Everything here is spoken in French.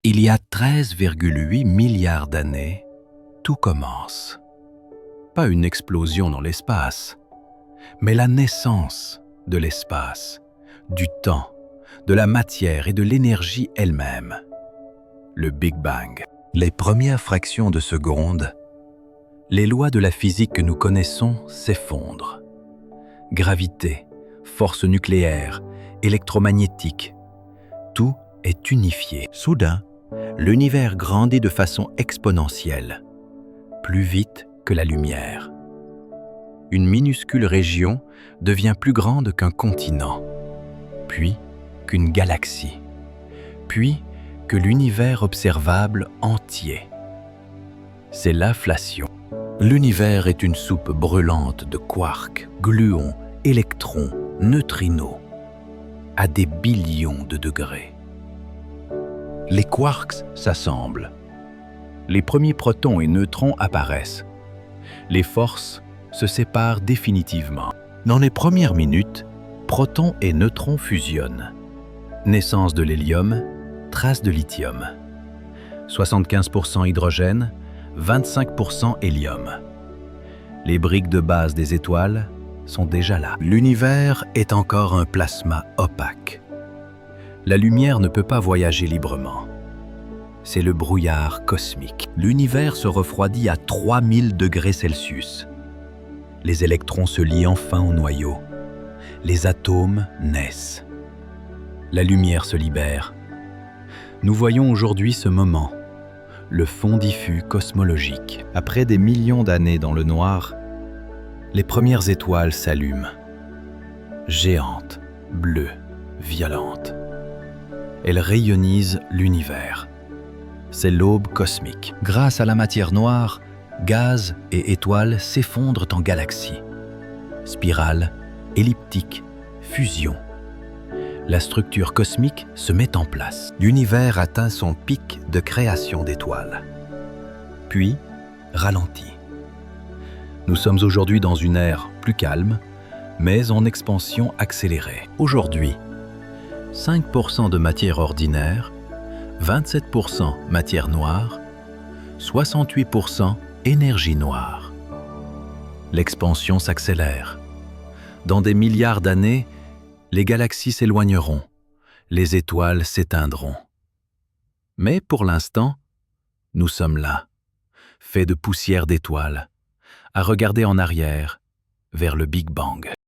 Il y a 13,8 milliards d'années, tout commence. Pas une explosion dans l'espace, mais la naissance de l'espace, du temps, de la matière et de l'énergie elle-même. Le Big Bang. Les premières fractions de seconde, les lois de la physique que nous connaissons s'effondrent. Gravité, force nucléaire, électromagnétique, tout est unifié. Soudain, l'univers grandit de façon exponentielle, plus vite que la lumière. Une minuscule région devient plus grande qu'un continent, puis qu'une galaxie, puis que l'univers observable entier. C'est l'inflation. L'univers est une soupe brûlante de quarks, gluons, électrons, neutrinos, à des billions de degrés. Les quarks s'assemblent. Les premiers protons et neutrons apparaissent. Les forces se séparent définitivement. Dans les premières minutes, protons et neutrons fusionnent. Naissance de l'hélium, trace de lithium. 75% hydrogène, 25% hélium. Les briques de base des étoiles sont déjà là. L'univers est encore un plasma opaque. La lumière ne peut pas voyager librement. C'est le brouillard cosmique. L'univers se refroidit à 3000 degrés Celsius. Les électrons se lient enfin au noyau. Les atomes naissent. La lumière se libère. Nous voyons aujourd'hui ce moment, le fond diffus cosmologique. Après des millions d'années dans le noir, les premières étoiles s'allument. Géantes, bleues, violentes. Elles rayonnisent l'univers. C'est l'aube cosmique. Grâce à la matière noire, gaz et étoiles s'effondrent en galaxies. Spirales, elliptiques, fusions. La structure cosmique se met en place. L'univers atteint son pic de création d'étoiles. Puis, ralentit. Nous sommes aujourd'hui dans une ère plus calme, mais en expansion accélérée. Aujourd'hui, 5% de matière ordinaire, 27% matière noire, 68% énergie noire. L'expansion s'accélère. Dans des milliards d'années, les galaxies s'éloigneront, les étoiles s'éteindront. Mais pour l'instant, nous sommes là, faits de poussière d'étoiles, à regarder en arrière, vers le Big Bang.